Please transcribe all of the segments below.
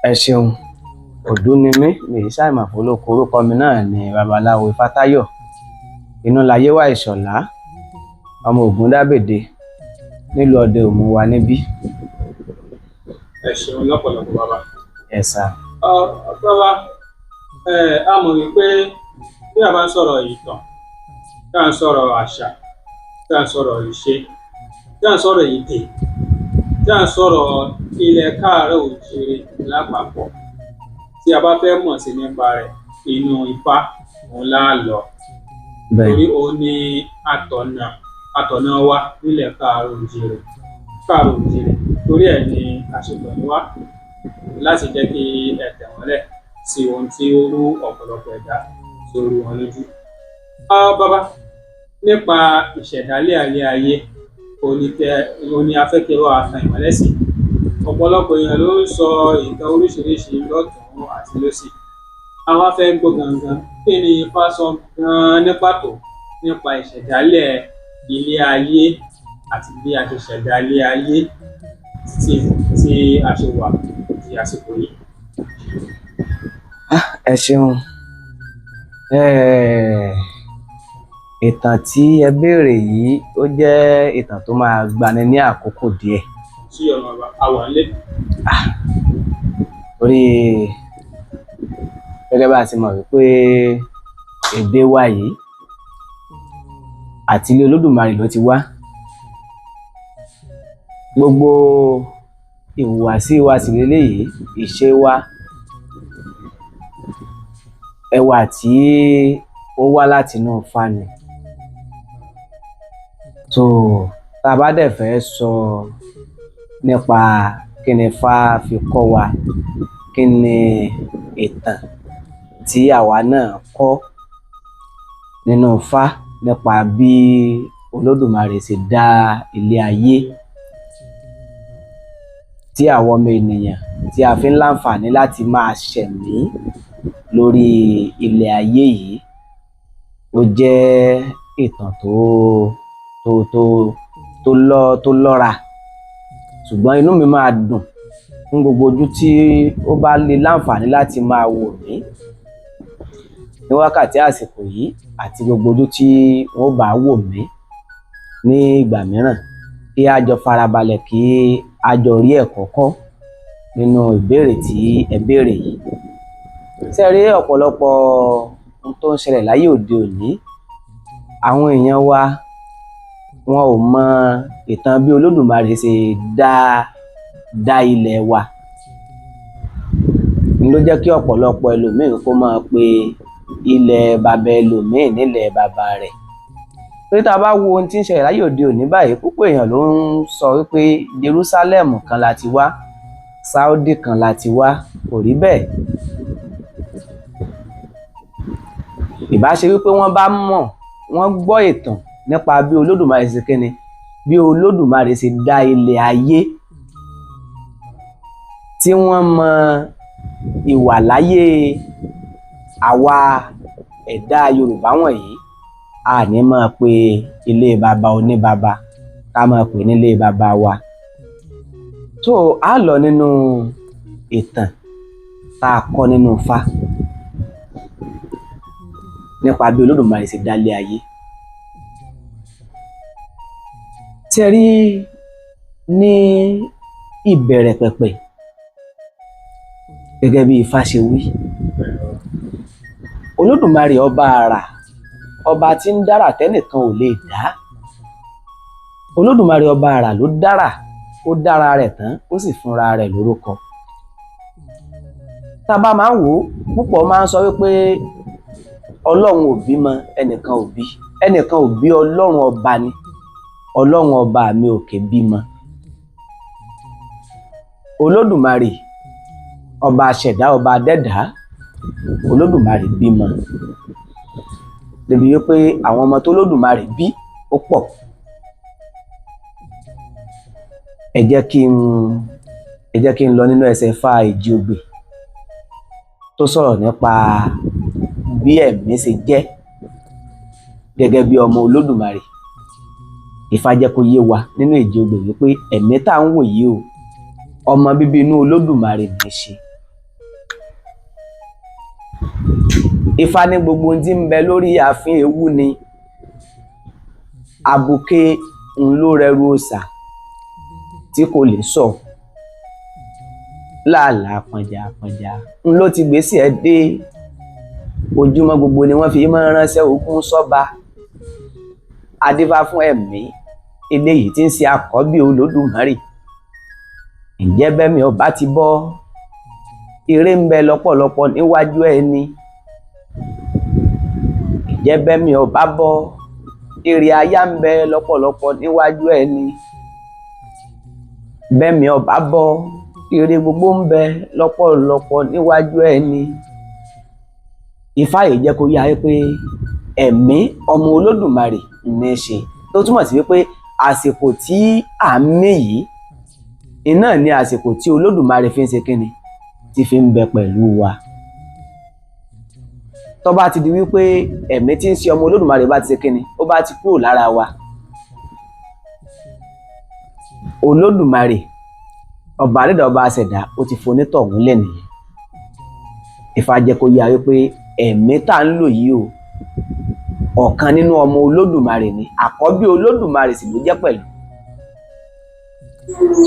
Ẹ ṣeun, òdú ni mí, mi ì ṣàìmọ̀ fólókó, orúkọ mi náà ni babaláwo Ifátayọ̀ Inúláyé wà Ìṣọ̀lá, ọmọ Ògúndábèdé nílùú Ọdẹ Òmu wa níbí. Ẹ ṣeun lọ́pọ̀lọpọ̀ bàbá. Ẹ sà. Bàbá, a mọ̀ wípé bí a bá ń sọ̀rọ̀ ìtàn, tí a ń sọ̀rọ̀ àṣà, tí a ń sọ̀rọ̀ ìṣe, tí a ń sọ̀rọ̀ èdè, tí a ń sọ̀rọ̀ ilẹ̀ káàárọ̀ oòjíire lápapọ̀, tí a bá fẹ́ mọ̀ sí nípa rẹ̀, inú Ifá òun la lọ. Torí òun ni atọ̀nà wa nílẹ̀ káàárọ̀ oòjíire. Torí ẹ̀ ni àṣetọ̀ ní wá láti jẹ́ kí ẹ tẹ̀ mọ́lẹ̀ sí ohun tí ó rú ọ̀pọ̀lọpọ̀ ẹ̀dá sórí wọn lójú. Bàbá, nípa ìṣẹ̀dálẹ̀ ayé òun ni a fẹ́ kí ẹ wá tan ìmọ́lẹ̀ sí. Ọ̀pọ̀lọpọ̀ èèyàn ló ń sọ nǹkan oríṣiríṣi lọ́tùn-ún àti lósì. Àwa fẹ́ gbọ́ gangan kí ni Ifá sọ gan-an ní pàtó nípa ìṣẹ̀dálẹ̀ ilé ayé àti bí a ṣe ṣẹ̀dá ilé ayé tí a ṣe wà di àsìkò yìí. Ẹ ṣeun. Ìtàn tí ẹ béèrè yìí ó jẹ́ ìtàn tó máa gbani ní àkókò díẹ̀. Sí ọ̀nà àwọ̀ ńlẹ̀. Torí gẹ́gẹ́ bá a ti mọ̀ wípé èdè wa yìí àti ilé Olódùmarè ló ti wá. Gbogbo ìhùwàsí wa sì leléyìí, ìṣe wa, ẹwà tí ó wá láti inú Ifá ni. Tá a bá dẹ̀ fẹ́ sọ nípa kí ni Ifá fi kọ́ wa, kí ni ìtàn tí àwa náà kọ́ nínú Ifá nípa bí Olódùmarè ṣe dá ilé ayé tí àwọn ọmọ ènìyàn tí a fi ń láǹfààní láti máa ṣẹ̀mí lórí ilẹ̀ ayé yìí, ó jẹ́ ìtàn tó lọ́ra. Ṣùgbọ́n inú mi máa dùn fún gbogbo ojú tí ó bá lè láǹfààní láti máa wò mí ní wákàtí àsìkò yìí àti gbogbo ojú tí wọ́n bá wò mí ní ìgbà mìíràn, kí a jọ farabalẹ̀ kí a jọ rí ẹ̀kọ́ kọ́ nínú ìbéèrè tí ẹ béèrè yìí. Ṣé ẹ rí ọ̀pọ̀lọpọ̀ ohun tó ń ṣẹlẹ̀ láyé òde òní, àwọn èèyàn wa wọn ò mọ ìtàn bí Olódùmarè ṣe dá ilẹ̀ wa. Ló jẹ́ kí ọ̀pọ̀lọpọ̀ ẹlòmíín kó máa pe ilẹ̀ bàbá ẹlòmíín nílẹ̀ bàbá rẹ̀. Torí tá a bá wo ohun tí ń ṣẹlẹ̀ láyé òde òní báyìí, púpọ̀ èèyàn ló ń sọ wípé Jerusalem kan la ti wá, Saudi kan la ti wá. Kò rí bẹ́ẹ̀. Ìbá ṣe wípé wọ́n bá mọ̀, wọ́n gbọ́ ìtàn nípa bí Olódùmarè ṣe kíni, bí Olódùmarè ṣe dá ilẹ̀ ayé, tí wọ́n mọ ìwàláyé àwa ẹ̀dá Yorùbá wọ̀nyí, a ní máa pe ilé baba oníbaba, ká máa pè nílé baba wa. A lọ nínú ìtàn tá a kọ́ nínú Ifá nípa bí Olódùmarè ṣe dá ilé ayé. Tí ẹ rí ní ìbẹ̀rẹ̀ pẹ̀pẹ̀, gẹ́gẹ́ bí Ifá ṣe wí, Olódùmarè ọba àrà, ọba tí ń dára tẹ́nìkan ò lè dá. Olódùmarè ọba àrà ló dára, ó dára rẹ̀ tán, ó sì fúnra rẹ̀ lórúkọ. Tá a bá máa ń wò ó, púpọ̀ máa ń sọ wípé Ọlọ́run ò bímọ, ẹnìkan ò bí. Ẹnìkan ò bí, Ọlọ́run ọba ni. Ọlọ́run ọba mi òkè bímọ. Olódùmarè ọba aṣẹ̀dá, ọba adẹ́dá, Olódùmarè bímọ. Débi wípé àwọn ọmọ tó Olódùmarè bí ó pọ̀. Ẹ jẹ́ kí n lọ nínú ẹsẹ̀ Ifá Èjìogbè tó sọ̀rọ̀ nípa bí ẹ̀mí ṣe jẹ́ gẹ́gẹ́ bí ọmọ Olódùmarè. Ifá jẹ́ kó yé wa nínú Èjìogbè wípé ẹ̀mí tá à ń wò yìí o, ọmọ bíbí inú Olódùmarè ní í ṣe. Ifá ní gbogbo ohun tí ń bẹ lórí ààfin ewu ni abuké ń ló rẹrù òòṣà tí kò lè sọ láàlàá pọnjàpọnjà ń ló ti gbèsè ẹ dé ojúmọ́ gbogbo ni wọ́n fi máa ránṣẹ́ ogún sọ́ba adífá fún ẹ̀mí eléyìí tí ń ṣe àkọ́bí Olódùmarè. Ǹjẹ́ bẹ́mi ọba ti bọ́ ire ń bẹ lọ́pọ̀lọpọ̀ níwájú ẹni. Ǹjẹ́ bẹ́mi ọba bọ́ ire aya ń bẹ lọ́pọ̀lọpọ̀ níwájú ẹni. Bẹ́mi ọba bọ́ ire gbogbo ń bẹ lọ́pọ̀lọpọ̀ níwájú ẹni. Ifá yìí jẹ́ kó yá pé ẹ̀mí ọmọ Olódùmarè ní í ṣe, tó túmọ̀ sí wípé àsìkò tí à ń mí yìí iná ní àsìkò tí Olódùmarè fi ń ṣe kíni, tí fi ń bẹ pẹ̀lú wa. Tó bá ti di wípé ẹ̀mí tí ń ṣe ọmọ Olódùmarè bá ti ṣe kíni, ó bá ti kúrò lára wa, Olódùmarè ọba àdẹ́dàá ọba àṣẹ̀dá ó ti fonítọ̀hún lẹ̀ nìyẹn. Ifá jẹ́ kó yá wípé ẹ̀mí tá ń lò yìí o, ọ̀kan nínú ọmọ Olódùmarè ni, àkọ́bí Olódùmarè sì ló jẹ́ pẹ̀lú.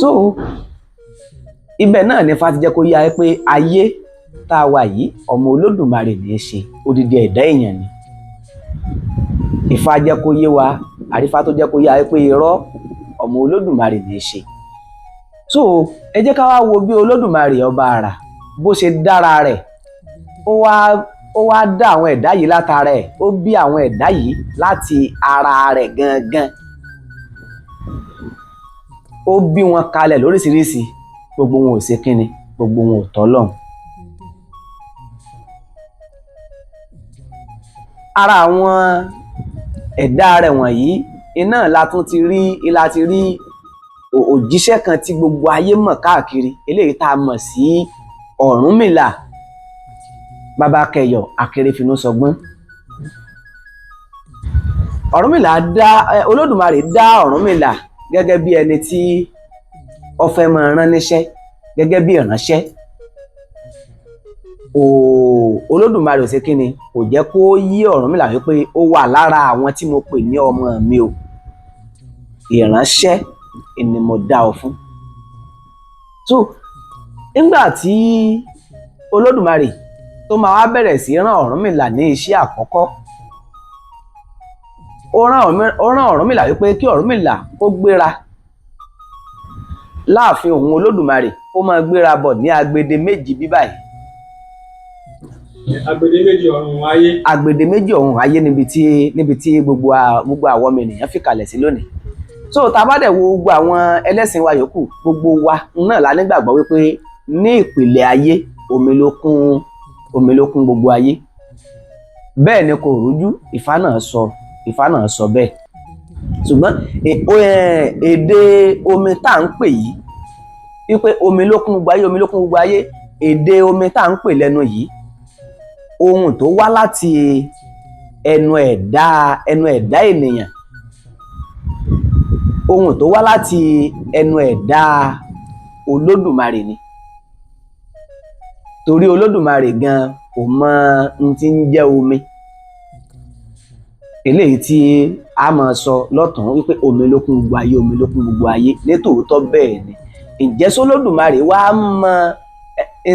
So ibẹ̀ náà ni Ifá ti jẹ́ kó yá pé ayé tá a wà yìí ọmọ Olódùmarè ní í ṣe, odidi ẹ̀dá èèyàn ni. Ifá jẹ́ kó yé wa, àrífá tó jẹ́ kó yá pé irọ́ ọmọ Olódùmarè ní í ṣe. So ẹ jẹ́ ká wá wo bí Olódùmarè ọba àrà bó ṣe dára rẹ̀, ó wá dá àwọn ẹ̀dá yìí látara ẹ̀, ó bí àwọn ẹ̀dá yìí láti ara rẹ̀ gangan. Ó bí wọn kalẹ̀ lóríṣiríṣi, gbogbo wọn ò ṣe kíni, gbogbo wọn ò tọ́lọ́run. Ara àwọn ẹ̀dá rẹ̀ wọ̀nyí iná la ti rí òjíṣẹ́ kan tí gbogbo ayé mọ̀ káàkiri, eléyìí tá a mọ̀ sí Ọ̀rúnmìlà bàbá kẹyọ̀ akérèfínú sọgbọ́n. Olódùmarè dá Ọ̀rúnmìlà gẹ́gẹ́ bí ẹni tí ó fẹ́ máa rán níṣẹ́, gẹ́gẹ́ bí ìránṣẹ́. Olódùmarè ò ṣe kíni, kò jẹ́ kó yí Ọ̀rúnmìlà wípé ó wà lára àwọn tí mo pè ní ọmọ mi o, ìránṣẹ́ ni mo dá ọ fún. So nígbà tí Olódùmarè tó máa wá bẹ̀rẹ̀ sí rán Ọ̀rúnmìlà ní iṣẹ́ àkọ́kọ́, ó rán Ọ̀rúnmìlà wípé kí Ọ̀rúnmìlà kó gbéra láàfin òun Olódùmarè, ó máa gbéra bọ̀ ní agbede méjì bí báyìí. Agbede méjì ọ̀run ayé. Agbede méjì ọ̀run ayé níbi tí gbogbo àwọn ọmọ ènìyàn fi kalẹ̀ sí lónìí. So tá a bá dẹ̀ wo gbogbo àwọn ẹlẹ́sìn wa yòókù, gbogbo wa náà la nígbàgbọ́ wípé ní ìpìlẹ̀ ayé omi ló kún gbogbo ayé. Bẹ́ẹ̀ ni kò rújú, Ifá náà sọ bẹ́ẹ̀. Ṣùgbọ́n èdè omi tá à ń pè yìí wípé omi ló kún gbogbo ayé, omi ló kún gbogbo ayé, èdè omi tá à ń pè lẹ́nu yìí, ohun tó wá láti ẹnu ẹ̀dá ènìyàn, ohun tó wá láti ẹnu ẹ̀dá Olódùmarè ni. Torí Olódùmarè gan kò mọ ohun tí ń jẹ́ omi, eléyìí tí a máa sọ lọ́tùn wípé omi ló kún gbogbo ayé, omi ló kún gbogbo ayé, nítòótọ́ bẹ́ẹ̀ ni. Ǹjẹ́ s'Olódùmarè wá mọ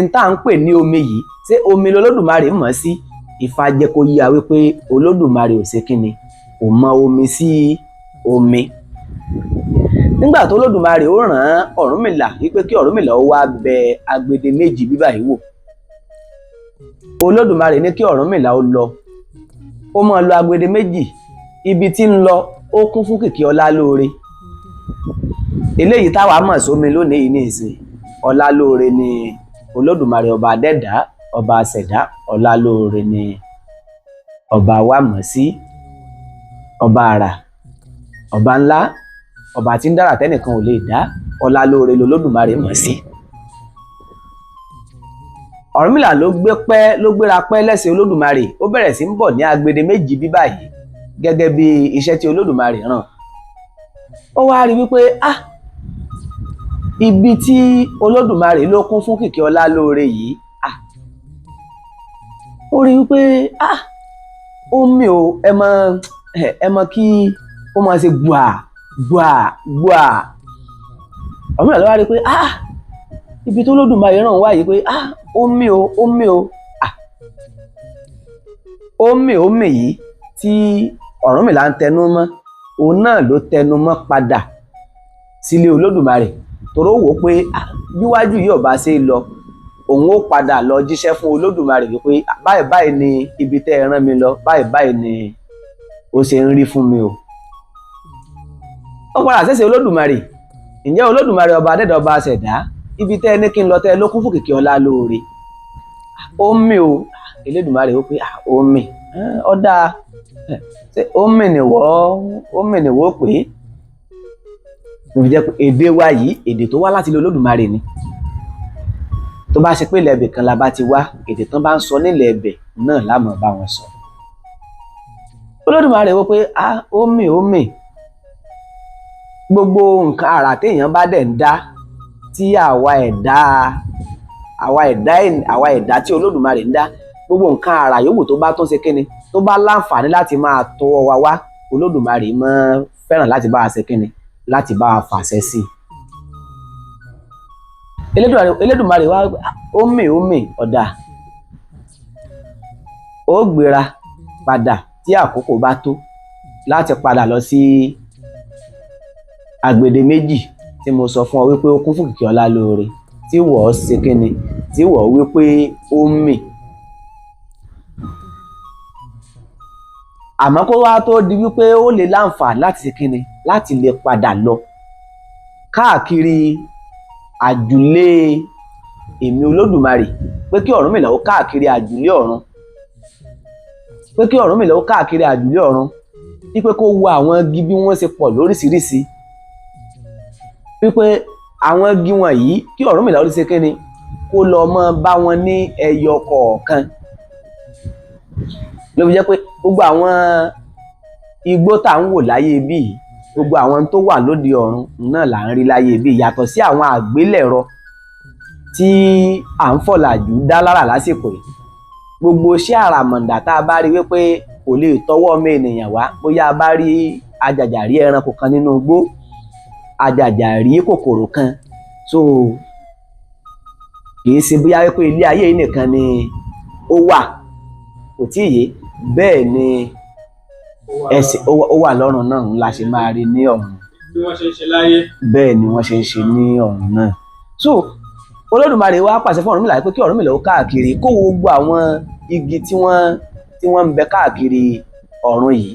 n tá à ń pè ní omi yìí, ṣé omi l'Olódùmarè mọ̀ sí? Ifá jẹ́ kó yé wa wípé Olódùmarè ò ṣe kíni, kò mọ omi sí omi. Nígbà tó Olódùmarè ó rán Ọ̀rúnmìlà wípé kí Ọ̀rúnmìlà ó wá bẹ agbede méjì bí báyìí wò, Olódùmarè ní kí Ọ̀rúnmìlà ó lọ, ó máa lọ agbede méjì, ibi tí ń lọ ó kún fún kìkì Ọlálóore. Eléyìí táwa mọ̀ sómi lónìí yìí ní ìsìn, Ọlálóore ni Olódùmarè ọba adẹ́dá ọba àṣẹ̀dá, Ọlálóore ni ọba wa mọ̀ sí, ọba àrà, ọba ńlá, ọba tí ń dára tẹ́nìkan ò lè dá, Ọlálóore l'Olódùmarè mọ̀ sí. Ọ̀rúnmìlà ló gbéra pẹ́ lẹ́sìn Olódùmarè, ó bẹ̀rẹ̀ sí ń bọ̀ ní agbede méjì bí báyìí gẹ́gẹ́ bí iṣẹ́ tí Olódùmarè rán. Ó wá rí wípé ibi tí Olódùmarè ló kún fún kìkì Ọlálóore yìí, ó rí wípé omi o ẹ mọ kí ó máa ṣe gbùà gbùà gbùà. Ọ̀rúnmìlà ló wá rí pé ibi tó Olódùmarè ràn wá yìí pé omi o omi yìí tí Ọ̀rúnmìlà ń tẹnu mọ́ òun náà ló tẹnu mọ́ padà sílé Olódùmarè torí ó wò ó pé bíwájú yìí ò bá ṣe lọ òun ó padà lọ jíṣẹ́ fún Olódùmarè wípé báyìí báyìí ni ibi tẹ́ ẹ rán mi lọ báyìí báyìí ni ó ṣe ń rí fún mi o. ó padà sẹ́sẹ̀ Olódùmarè, ǹjẹ́ Olódùmarè ọba adẹ́dàá ọba aṣẹ̀dá ibi tẹ́ ẹ ní kí n lọ tẹ́ ẹ ló kún fún kìkì ọlá lóore. Omi o Elédùmarè ó pé omi ọ̀dà ṣé omi nìwọ́ pé mo fi jẹ́ pé èdè wa yìí èdè tó wá láti ilé Olódùmarè ni. Tó bá ṣe pé ilẹ̀ ẹbẹ̀ kan la bá ti wá èdè tán bá ń sọ nílẹ̀ ẹbẹ̀ náà la máa bá wọn sọ. Olódùmarè wò pé omi gbogbo nǹkan àrà téèyàn bá dẹ̀ ń dá tí àwa ẹ̀dá tí Olódùmarè ń dá gbogbo nǹkan àrà yòówù tó bá tó ṣe kíni tó bá láǹfààní láti máa tọwọ́ wa wá Olódùmarè máa fẹ́ràn láti bá a ṣe kíni láti bá a fàṣẹ sí. Elédùmarè wá omi ọ̀dà ó gbéra padà tí àkókò bá tó láti padà lọ sí agbede méjì tí mo sọ fún ọ wípé ó kún fún kìkì ọlá lóore tí wọ́n ṣe kíni tí wọ́n wípé omi. Àmọ́ kó wá tó di wípé ó lè láǹfààní láti ṣe kíni láti lè padà lọ káàkiri àjùlé èmi Olódùmarè pé kí Ọ̀rúnmìlà ó káàkiri àjùlé ọ̀run wípé kó wo àwọn igi bí wọ́n ṣe pọ̀ lóríṣiríṣi wípé àwọn igi wọ̀nyí kí Ọ̀rúnmìlà ó lè ṣe kíni kó lọ mọ́ bá wọn ní ẹyọ kọ̀ọ̀kan. Ló fi jẹ́ pé gbogbo àwọn igbó tá ń wò láyé bí gbogbo àwọn tó wà lóde ọ̀run náà là ń rí láyé bí yàtọ̀ sí àwọn àgbélẹ̀rọ tí à ń fọ̀làjú dá lára lásìkò yìí. Gbogbo iṣẹ́ àràmọ̀ǹdà tá a bá rí wípé kò lè tọwọ́ ọmọ ènìyàn wá bóyá a bá rí ajàjàrí ẹranko kan nínú igbó ajàjàrí kòkòrò kan so kì í ṣe bóyá wípé ilé ayé yìí nìkan ni ó wà kò tí ì yé bẹ́ẹ̀ ni ẹsẹ̀ ó wà lọ́run náà la ṣe máa rí ní ọ̀run bí wọ́n ṣe ń ṣe láyé bẹ́ẹ̀ ni wọ́n ṣe ń ṣe ní ọ̀run náà. So Olódùmarè wá pàṣẹ fún Ọ̀rúnmìlà pé kí Ọ̀rúnmìlà ó káàkiri kó wo gbogbo àwọn igi tí wọ́n ń bẹ káàkiri ọ̀run yìí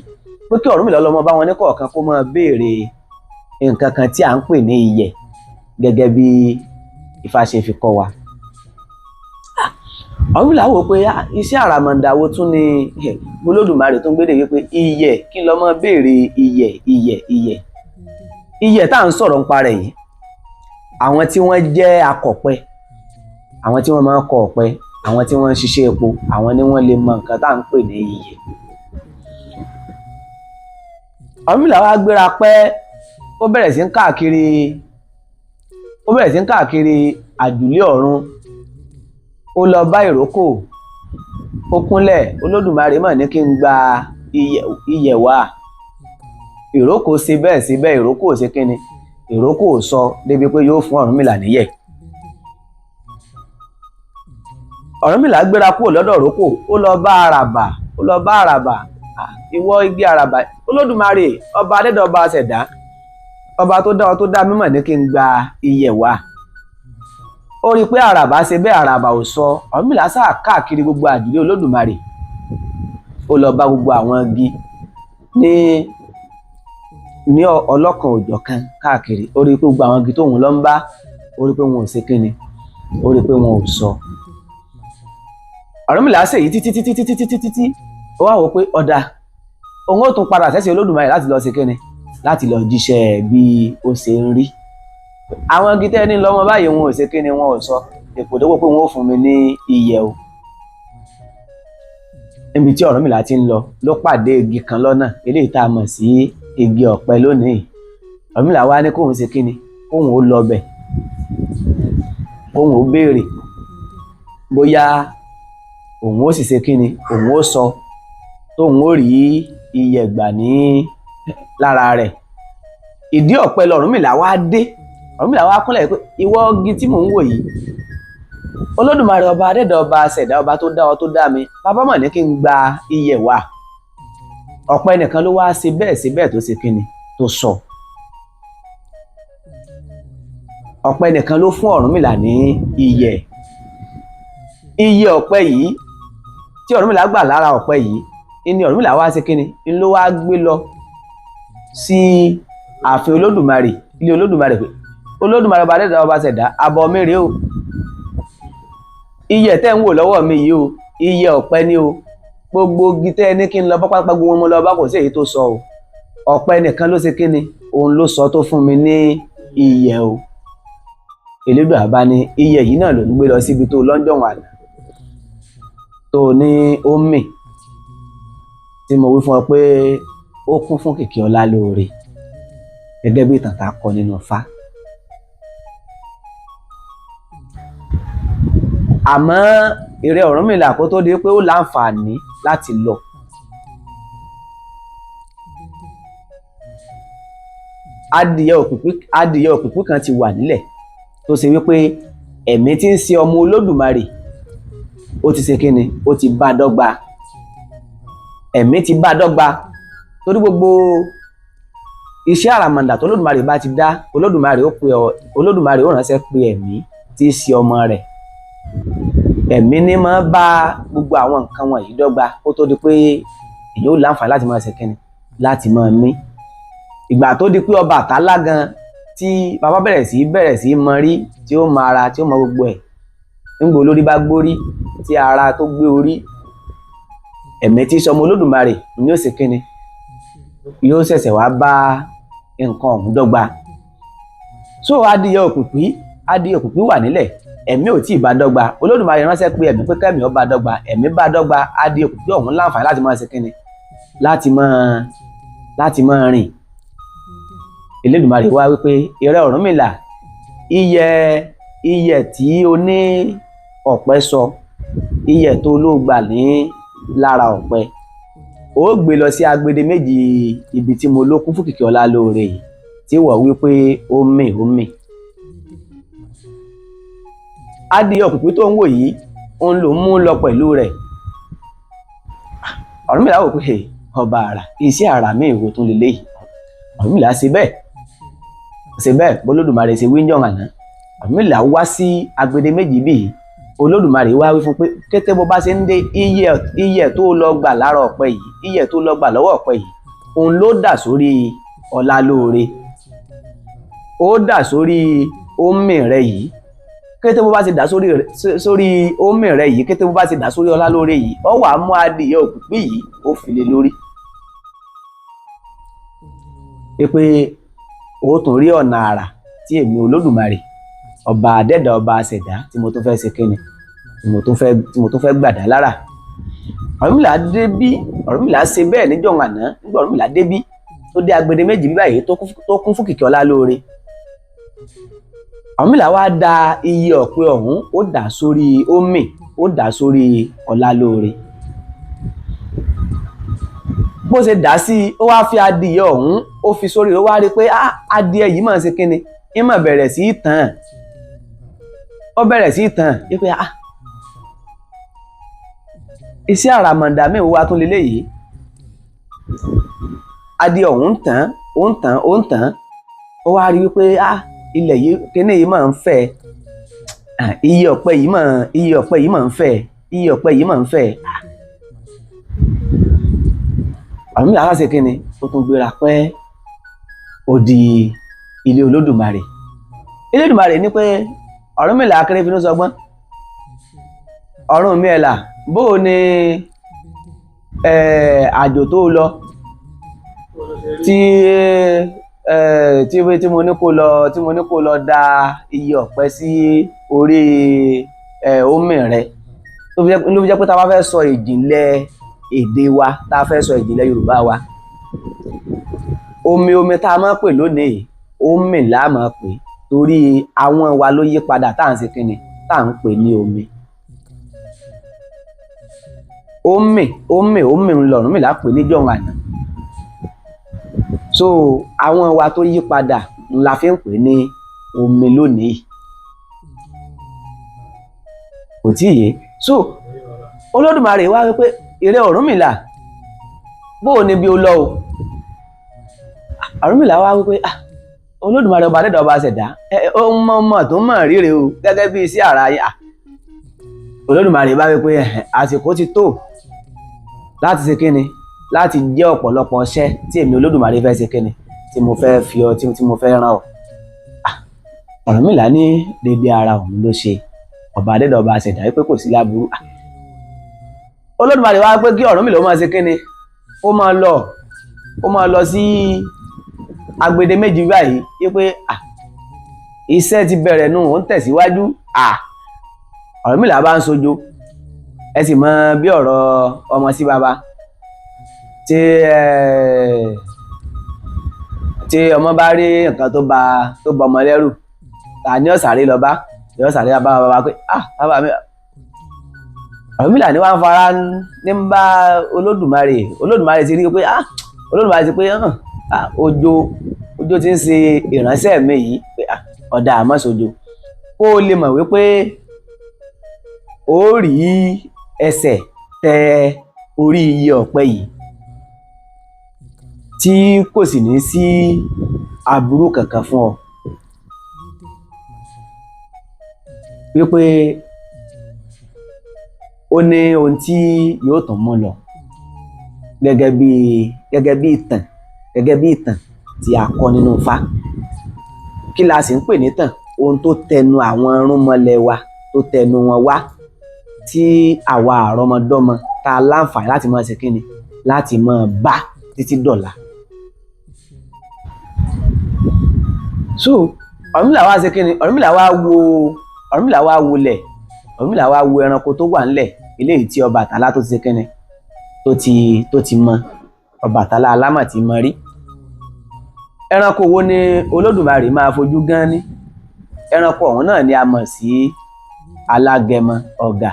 pé kí Ọ̀rúnmìlà lọ mọ bá wọn ní kọ̀ọ̀kan kó máa béèrè nǹkan kan tí à ń pè ní iyẹ̀ gẹ́gẹ́ bí Ifá ṣe fi kọ́ wa. Ọ̀rúnmìlà wò pé iṣẹ́ àràmọ̀ǹdà wo tún ni Olódùmarè tó ń gbé dè wípé iyẹ̀ kí n lọ mọ béèrè iyẹ̀ tá à ń sọ̀rọ̀ ń parẹ́ yìí àwọn tí wọ́n jẹ́ akọ̀pẹ àwọn tí wọ́n máa ń kọ ọ̀pẹ àwọn tí wọ́n ń ṣiṣẹ́ epo àwọn ni wọ́n lè mọ nǹkan tá à ń pè ní iyẹ̀. Ọ̀rúnmìlà wá gbéra pẹ́ ó bẹ̀rẹ̀ sí ń káàkiri àjùlé ọ̀run ó lọ bá ìrókò ó kúnlẹ̀ Olódùmarè mọ̀ ní kí n gba iyẹ̀ wá. Ìrókò ṣe bẹ́ẹ̀ ìrókò ṣe kíni ìrókò sọ débi pé yóò fún Ọ̀rúnmìlà níyẹ̀. Ọ̀rúnmìlà gbéra kúrò lọ́dọ̀ ìrókò ó lọ bá àràbà ìwọ igi àràbà Olódùmarè ọba adẹ́dàá ọba aṣẹ̀dá ọba tó dá ọ tó dá mímọ̀ ní kí n gba iyẹ̀ wá. Ó rí i pé àràbà ṣe bẹ́ẹ̀ àràbà ò sọ. Ọ̀rúnmìlà sáà káàkiri gbogbo àjùlé Olódùmarè ó lọ bá gbogbo àwọn igi ní ọlọ́kan òjọ̀kan káàkiri ó rí i pé gbogbo àwọn igi tóun lọ ń bá ó rí i pé wọn ò ṣe kíni ó rí i pé wọn ò sọ. Ọ̀rúnmìlà ṣèyí títí ó wá wò pé ọ̀dà òun ó tún padà sẹ́sẹ̀ Olódùmarè láti lọ ṣe kíni láti lọ jíṣẹ́ bí ó ṣe ń rí. Àwọn igi tẹ́ni lọ́mọ báyìí wọn ò ṣe kíni wọn ò sọ dèpòdépò pé wọn ò fún mi ní iyẹ̀ o. Níbi tí Ọ̀rúnmìlà ti ń lọ ló pàdé igi kan lọ́nà eléyìí tá a mọ̀ sí igi ọ̀pẹ lónìí. Ọ̀rúnmìlà wá ní kóun ṣe kíni kóun ó lọ bẹ̀ kóun ó béèrè bóyá òun ó sì ṣe kíni òun ó sọ tóun ó rí iyẹ̀ gbà ní lára rẹ̀. ìdí ọ̀pẹ l'Ọ̀rúnmìlà wá dé. Ọ̀rúnmìlà wá kúnlẹ̀ pé ìwọ igi tí mò ń wò yìí, Olódùmarè ọba adẹ́dàá ọba aṣẹ̀dá ọba tó dá ọ tó dá mi, bàbá mọ̀ ní kí n gba iyẹ̀ wá. ọ̀pẹ nìkan ló wá ṣe bẹ́ẹ̀ tó ṣe kíni tó sọ. ọ̀pẹ nìkan ló fún Ọ̀rúnmìlà ní iyẹ̀. iyẹ̀ ọ̀pẹ yìí tí Ọ̀rúnmìlà gbà lára ọ̀pẹ yìí ni Ọ̀rúnmìlà wá ṣe kíni ń ló wá gbé lọ sí ààfin Olódùmarè, ilé Olódùmarè, pé Olódùmarè ọba adẹ́dàá ọba aṣẹ̀dá, àbọ̀ mi rèé o. iyẹ̀ tẹ́ ń wò lọ́wọ́ mi yìí o, iyẹ̀ ọ̀pẹ ni o. gbogbo igi tẹ́ ẹ ní kí n lọ bá pápá gbogbo wọn mo lọ bá, kò sí èyí tó sọ o. ọ̀pẹ nìkan ló ṣe kíni òun ló sọ tó fún mi ní iyẹ̀ o. Elédùà bá ní iyẹ̀ yìí náà ló ń gbé lọ síbi tó lọ́njọ́ wà náà tó ní ó mì, tí mo wí fún ọ pé ó kún fún kìkì ọlá lóore, gẹ́gẹ́ bí ìtàn tá a kọ nínú Ifá. àmọ́ ìrẹ́ Ọ̀rúnmìlà kó tó di pé ó láǹfààní láti lọ, adìyẹ òpìpí kan ti wà nílẹ̀ tó ṣe wípé ẹ̀mí tí ń ṣe ọmọ Olódùmarè ó ti ṣe kíni ó ti bá dọ́gba. ẹ̀mí ti bá dọ́gba torí gbogbo iṣẹ́ àràmàǹdà tó Olódùmarè bá ti dá, Olódùmarè ó ránṣẹ́ pé ẹ̀mí tí í ṣe ọmọ rẹ̀. ẹ̀mí ní máa bá gbogbo àwọn nǹkan wọ̀nyí dọ́gba kó tó di pé èyí ó láǹfààní láti máa ṣe kíni láti máa mí. ìgbà tó di pé Ọbàtálá gan tí bàbá bẹ̀rẹ̀ sí mọ rí, tí ó mọ ara, tí ó mọ gbogbo ẹ̀, nígbà olórí bá gbórí tí ara tó gbé orí, ẹ̀mí tí sọmọ Olódùmarè ni yóò ṣe kíni yóò ṣẹ̀ṣẹ̀ wá bá nǹkan ọ̀hún dọ́gba. so adìyẹ òpìpí wà nílẹ̀, ẹ̀mí ò tí ì bá dọ́gba. Olódùmarè ránṣẹ́ pé ẹ̀mí pé kẹ́mi ó bá dọ́gba, ẹ̀mí bá dọ́gba. adìyẹ òpìpí ọ̀hún láǹfààní láti máa ṣe kíni láti máa rìn. Elédùmarè wá wípé ìrẹ́ Ọ̀rúnmìlà, iyẹ̀ tí o ní ọ̀pẹ sọ, iyẹ̀ tó ló gbà ní lára ọ̀pẹ, ó gbé lọ sí agbede méjì ibi tí mo ló kún fún kìkì ọlá lóore yìí, tí wọ́n wípé ó mì. adìyẹ òpìpí tó ń wò yìí òun ló mú lọ pẹ̀lú rẹ̀. Ọ̀rúnmìlà wò pé ọba àrà, iṣẹ́ àrà mi ìwò tún lè léyìí. Ọ̀rúnmìlà ṣe bẹ́ẹ̀ b'Olódùmarè ṣe wíńjọ́ àná. Ọ̀rúnmìlà wá sí agbede méjì bíi, Olódùmarè wá wí fún pé kété bó bá ṣe ń dé, iyẹ̀ tó lọ gbà lára ọ̀pẹ yìí, iyẹ̀ tó lọ gbà lọ́wọ́ ọ̀pẹ yìí, òun ló dà sórí ọlá lóore, ó dà sórí omi rẹ yìí. kété bó bá ṣe dà sórí omi rẹ yìí, kété bó bá ṣe dà sórí ọlá lóore yìí, ó wá mú adìyẹ òpìpí yìí ó fi lé lórí. pé ó tún rí ọ̀nà àrà tí èmi Olódùmarè ọba adẹ́dàá ọba aṣẹ̀dá tí mo tún fẹ́ ṣe kíni tí mo tún fẹ́ gbàdá lára. Ọ̀rúnmìlà ṣe bẹ́ẹ̀ níjọ́ àná. nígbà Ọ̀rúnmìlà débí tó dé agbede méjì bí báyìí tó kún fún kìkì ọlá lóore, Ọ̀rúnmìlà wá da iyẹ̀ ọ̀pẹ ọ̀hún, ó dà sórí omi, ó dà sórí ọlá lóore. bó ṣe dà sí i, ó wá fi adìyẹ ọ̀hún ó fi sórí rẹ̀, ó wá rí i pé adìyẹ yìí máa ń ṣe kíni, ń máa bẹ̀rẹ̀ sí í tàn. ó bẹ̀rẹ̀ sí í tàn pé iṣẹ́ àràmàǹdà mi wá tún leléyìí. adìyẹ ọ̀hún ń tàn, ó wá rí i pé ilẹ̀ yìí kíní yìí máa ń fẹ̀, iyẹ̀ ọ̀pẹ yìí máa ń fẹ̀. Ọ̀rúnmìlà á ṣe kíni, ó tún gbéra pẹ́ ó di ilé Olódùmarè. Elédùmarè ní pé Ọ̀rúnmìlà akérèfínú sọgbọ́n, Ọ̀rúnmìlà bó o ní àjò tó lọ tí mo ní kó lọ da iyẹ̀ ọ̀pẹ sí orí omi rẹ, ló fi jẹ́ pé tá a bá fẹ́ sọ ìjìnlẹ̀ èdè wa, tá a fẹ́ sọ ìjìnlẹ̀ Yorùbá wa, omi tá a máa pè lónìí, omi là á máa pè, torí àwọn wa ló yí padà tá à ń ṣe kíni tá à ń pè ní omi. ó mì ń lọ̀rùn mi lápè níjọ́ àná. So àwọn wa tó yí padà la fi ń pè ní omi lónìí kò tí ì yé. So Olódùmarè wá wípé ìrẹ Ọ̀rúnmìlà bóò ni bí ó lọ o. Ọ̀rúnmìlà wá wípé Olódùmarè ọba dẹ́dà ọba ṣẹ̀dá ohun mọ̀ tó mọ̀ ríre o gẹ́gẹ́ bí sí ara yín. Olódùmarè bá wípé àsìkò ti tó láti ṣe kíni láti jẹ́ ọ̀pọ̀lọpọ̀ iṣẹ́ tí èmi Olódùmarè fẹ́ ṣe kíni tí mo fẹ́ fi ọ tí mo fẹ́ rán ọ. Ọ̀rúnmìlà ní dédé ara òun ló ṣe ọba dẹ́dà ọba ṣẹ̀dá wípé kò sí láburú. Olódùmarè wá pé kí Ọ̀rúnmìlà ó máa ṣe kíni ó máa lọ sí agbede méjì báyìí wípé iṣẹ́ ti bẹ̀rẹ̀ nù ó ń tẹ̀síwájú. Ọ̀rúnmìlà bá ń sojo ẹ sì mọ bí ọ̀rọ̀ ọmọ sí baba tí ọmọ bá rí nǹkan tó ba ọmọ lẹ́rù ta ni ó sáré lọ bá yóò sáré bá baba pé bàbá mi. Ọ̀rúnmìlà ní wàá fara ní ń bá Olódùmarè ti rí pé Olódùmarè ti pé ojo ti ń ṣe ìránṣẹ́ mi yìí pé ọ̀dà àmọ́ sojo kó o lè mọ̀ wípé ó rí ẹsẹ̀ tẹ orí iye ọ̀pẹ yìí tí kò sì ní sí aburú kankan fún ọ. Wípé ó ní ohun tí yóò tàn mọ́ lọ gẹ́gẹ́ bí ìtàn tí a kọ nínú Ifá. Kí la sì ń pè ní tàn? Ohun tó tẹnu àwọn irúnmọlẹ̀ wa tó tẹnu wọn wá tí àwa àrọmọdọ́mọ tá a láǹfààní láti máa ṣe kíni láti máa bá títí dọ̀la. So Ọ̀rúnmìlà wá ṣe kíni Ọ̀rúnmìlà wá wolẹ̀ Ọ̀rúnmìlà wá wo ẹranko tó wà ńlẹ̀ eléyìí tí Ọbàtálá tó ti ṣe kíni tó ti mọ Ọbàtálá alámọ̀ tí mọ rí. Ẹranko wo ni Olódùmarè máa fojú gan ní? Ẹranko ọ̀hún náà ni a mọ̀ sí alágẹmọ ọ̀gà.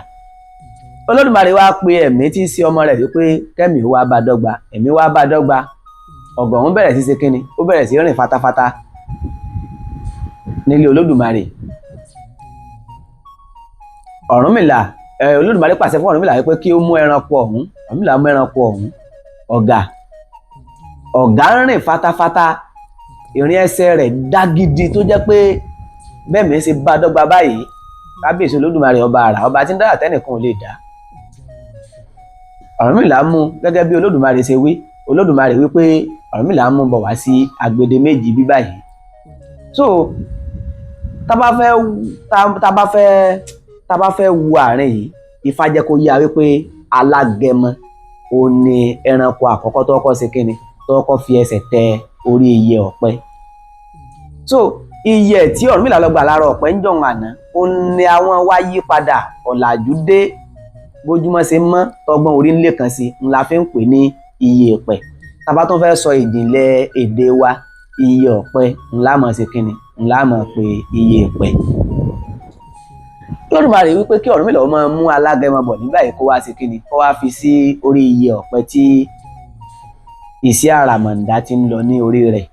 Olódùmarè wá pe ẹ̀mí tí í sí ọmọ rẹ̀ wípé kẹ́mi wá bá dọ́gba. Ẹ̀mí wá bá dọ́gba ọ̀gà ọ̀hún bẹ̀rẹ̀ sí ṣe kíni ó bẹ̀rẹ̀ sí rìn fatafata nílé Olódùmarè. Olódùmarè pàṣẹ fún Ọ̀rúnmìlà wípé kí ó mú ẹranko ọ̀hún. Ọ̀rúnmìlà mú ẹranko ọ̀hún ọ̀gà ń rìn fatafata ìrìn ẹsẹ̀ rẹ̀ dá gidi tó jẹ́ pé bẹ́ẹ̀ mi ṣe bá dọ́gba báyìí kábíyèsí Olódùmarè ọba àrà ọba tí ń dára tẹ́nìkan ò lè dá. Ọ̀rúnmìlà mú gẹ́gẹ́ bí Olódùmarè ṣe wí. Olódùmarè wípé Ọ̀rúnmìlà mú bọ̀ wá sí agbede méjì bí báyìí. So tá bá fẹ́ wu àárín yìí Ifá jẹ́ kó yá wípé alágẹmọ ò ní ẹranko àkọ́kọ́ tó kọ́kọ́ ṣe kíni tó kọ́kọ́ fi ẹsẹ̀ tẹ orí iye ọ̀pẹ. So iye tí Ọ̀rúnmìlà lọ gbà lára ọ̀pẹ ń jọ̀hún àná ó ní àwọn wá yí padà ọ̀làjú dé bójúmọ́ ṣe mọ́ tọgbọ́n orí ńlẹ̀ kan sí ńlá fi ń pè ní iye ọ̀pẹ. Tábà tó fẹ́ sọ ìjìnlẹ̀ èdè wa iye ọ̀pẹ ńlá mọ̀ ṣe kíni ńlá mọ̀ pé iye ọ̀pẹ. Olódùmarè wípé kí Ọ̀rúnmìlà ó máa mú alágẹmọ bọ̀ nígbà yìí kó wá ṣe kíni kó wá fi sí orí iye ọ̀pẹ tí iṣẹ́ àràmọ̀ǹdá ti ń lọ ní orí rẹ̀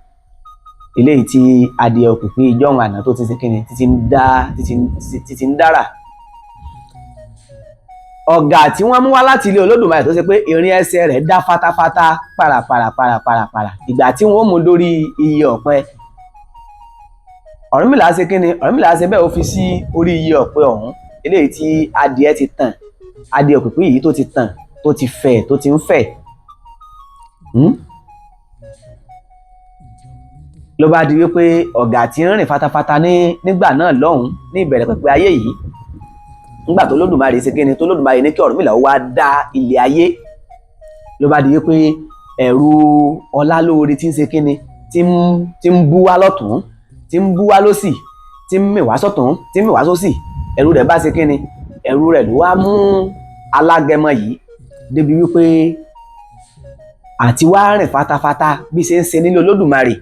eléyìí tí adìẹ òkùnkùn ìjọ́hun àná tó ti ṣe kíni títí ń dára. Ọ̀gà tí wọ́n mú wá láti ilé Olódùmarè tó ṣe pé ìrìn ẹsẹ̀ rẹ̀ dá fatafata parapara ìgbà tí wọ́n mú lórí iye ọ̀pẹ Ọ̀rúnmìlà ṣe kíni Ọ̀rúnmìlà ṣe bẹ́ẹ̀ ó fi sí orí iye ọ̀pẹ ọ̀hún eléyìí tí adìẹ ti tàn adìẹ òkùnkùn yìí tó ti tàn tó ti fẹ̀ tó ti ń fẹ̀. Ló bá di wípé ọ̀gà tí ń rìn fatafata nígbà náà lọ́hùn ní ìbẹ̀rẹ̀ pẹ̀pẹ̀ ayé yìí nígbà tó Olódùmarè ṣe kíni tó Olódùmarè ní kí Ọ̀rúnmìlà ó wá dá ilé ayé ló bá di wípé ẹ̀rù Ọlálóore tí ń ṣe kíni tí ń bú wá lọ́tún tí ń bú wá lósì tí ń mì wá sọ́tún tí ń mì wá sósì ẹ̀rù rẹ̀ bá ṣe kíni ẹ̀rù rẹ̀ ló wá mú alágẹmọ yìí débi wípé àti wá rìn fatafata bí ṣe ń ṣe nílé Olódùmarè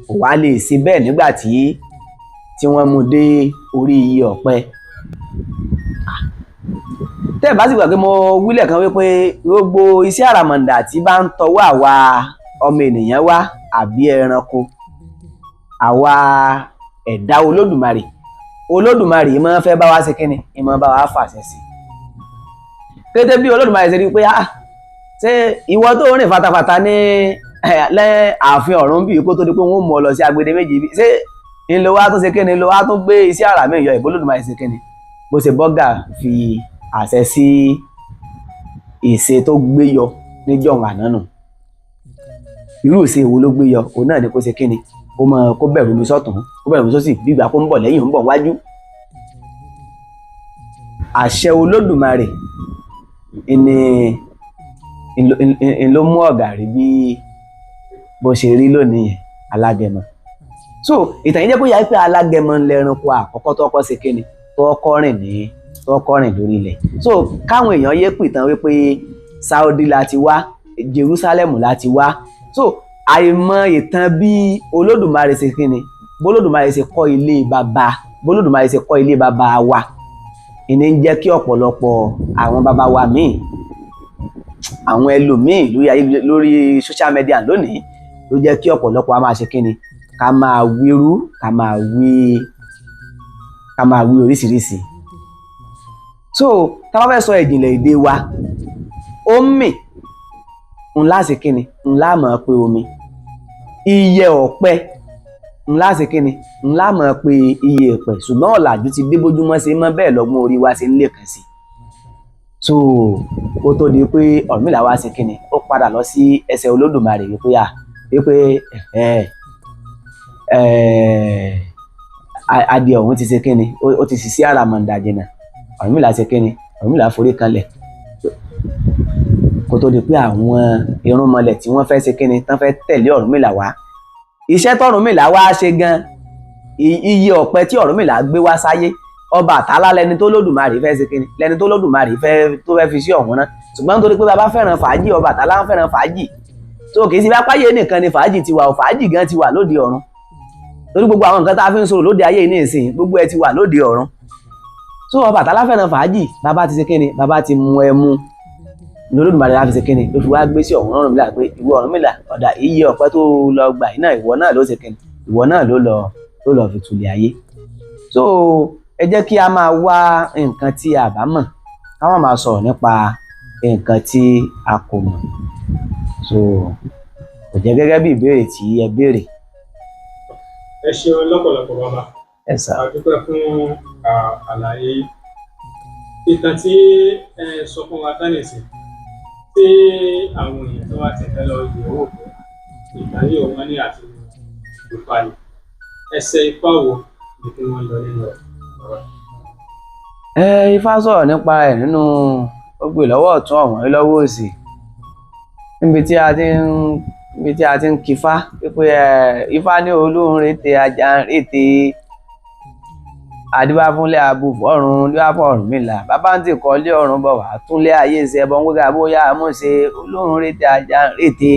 kò wá lè ṣe bẹ́ẹ̀ nígbà tí wọ́n mú dé orí iye ọ̀pẹ. tẹ́ ẹ̀ bá sì gbà pé mo wílẹ̀ kan wípé gbogbo iṣẹ́ àràmàǹdà tí bá ń tọwọ́ àwa ọmọ ènìyàn wá àbí ẹranko àwa ẹ̀dá olódùmarè máa ń fẹ́ bá wa ṣe kíni ìmọ̀ bá wa fàṣẹ sí kété bí olódùmarè ṣe rí pé ṣé ìwọ tó rìn fatafata ní ààfin ọ̀run bí kó tó di pé wọ́n mú ọ lọ sí agbede méjì bí ṣé ńlọ wa tó ṣe kíni ńlọ wa tó gbé iṣẹ́ àrà mi yọ ìbò olódùmarè ṣe kíni bó ṣe bọ́gà fi àṣẹ sí ìṣe tó gbé yọ níjọ́ àná nù irú ìṣe wo ló gbé yọ òun náà ni kó ṣe kíni kó bẹ̀rù mi sọ́tún kó bẹ̀rù mi sósì bí ìgbà kó ń bọ̀ lẹ́yìn ń bọ̀ wájú àṣẹ olódùmarè ni ló mú ọ̀gá rí bí bó ṣe rí lónìí yẹn alágẹmọ so ìtàn yìí jẹ́ kó yà pé alágẹmọ lẹ́ranko àkọ́kọ́ tó kọ́ ṣe kíni tó kọ́ rìn lórí ilẹ̀ so káwọn èèyàn yé pìtàn wípé Saudi la ti wá Jerusalem la ti wá so àìmọ̀ ìtàn bí olódùmarè ṣe kíni bólódùmarè ṣe kọ́ ilé bàbá wa ìní ń jẹ́ kí ọ̀pọ̀lọpọ̀ àwọn bàbá wa míì àwọn ẹlòmíì lórí social media lónìí ló jẹ́ kí ọ̀pọ̀lọpọ̀ a máa ṣe kíni ká máa wíru ká máa wí oríṣiríṣi so tá bá fẹ́ sọ ìjìnlẹ̀ èdè wa omi ńlá ṣe kíni ńlá mọ̀ pé omi iye ọ̀pẹ ńlá ṣe kíni ńlá mọ̀ pé iye ọ̀pẹ ṣùgbọ́n ọ̀làjú ti dé bójúmọ́ ṣe mọ́ bẹ́ẹ̀ lọ́gbọ́n orí wa ṣe ń lè kàn sí so ó tó di pé Ọ̀rúnmìlà wá ṣe kíni ó padà lọ sí ẹsẹ̀ olódùmarè wípé adìẹ ọ̀hún ti ṣe kíni ó ti sì sí àràmàǹdà jìnnà Ọ̀rúnmìlà ṣe kíni Ọ̀rúnmìlà forí kanlẹ̀ kó tó di pé àwọn irúnmọlẹ̀ tí wọ́n fẹ́ ṣe kíni tán fẹ́ tẹ̀lé Ọ̀rúnmìlà wá iṣẹ́ tọ́rúnmìlà wá ṣe gan iye ọ̀pẹ tí Ọ̀rúnmìlà gbé wá sáyé Ọbàtálá lẹni tó lódùmarè fẹ́ ṣe kíni lẹni tó lódùmarè tó fẹ́ fi sí ọ̀hún náà ṣùgbọ́n nítorí pé bàbá fẹ́ràn fàájì Ọbàtálá ń fẹ́ràn fàájì tó kì í sí bápáyé nìkan ni fàájì ti wà ò fàájì gan ti wà lóde ọ̀run torí gbogbo àwọn nǹkan tá a fi ń sọ̀rọ̀ lóde ayé ní ìsìn gbogbo ẹ ti wà lóde ọ̀run tó Ọbàtálá fẹ́ràn fàájì bàbá ti ṣe kíni bàbá ti mú ẹmu lódùmarè láti ṣe kíni ló fi wá gbé sí ọ̀hún Ọ̀rúnmìlà pé ìwọ Ọ̀rúnmìlà ọ̀dà iye ọ̀pẹ tó lọ gbà iná ìwọ náà ló ṣe kíni ìwọ náà ló lọ fi tulẹ̀ ayé so ẹ jẹ́ kí a máa wá nǹkan tí a bá mọ̀ ká má máa sọ̀rọ̀ nípa nǹkan tí a kò mọ̀ so kò jẹ́ gẹ́gẹ́ bí ìbéèrè tí ẹ béèrè. ẹ ṣeun lọ́pọ̀lọpọ̀ bàbá ẹ sà a dúpẹ́ fún àlàyé ìtàn tí ẹ sọ fún wa tánìsì tí àwọn èèyàn tó wá tẹ̀lé lọ yẹ̀wò pé ìtàn yìí wọ́n ní àti ìpalẹ̀ ẹsẹ̀ ipá wo ni kí wọ́n lọ nínú ọ̀rọ̀. Ifá sọ̀rọ̀ nípa ẹ̀ nínú gbogbo ìlọ́wọ́ ọ̀tún ọ̀wọ́n lọ́wọ́ òsì níbi tí a ti ń kífá pé Ifá ní olóhùn rètè ajá ń rètè adébáfúnlé abúfọ̀run díwáfọ̀ Ọ̀rúnmìlà bàbá ń tì kọ́lé ọ̀run bọ̀ wá túnlé ayé ṣe ẹbọn gbéga bóyá amúṣe olóhùn rètè ajá ń rètè.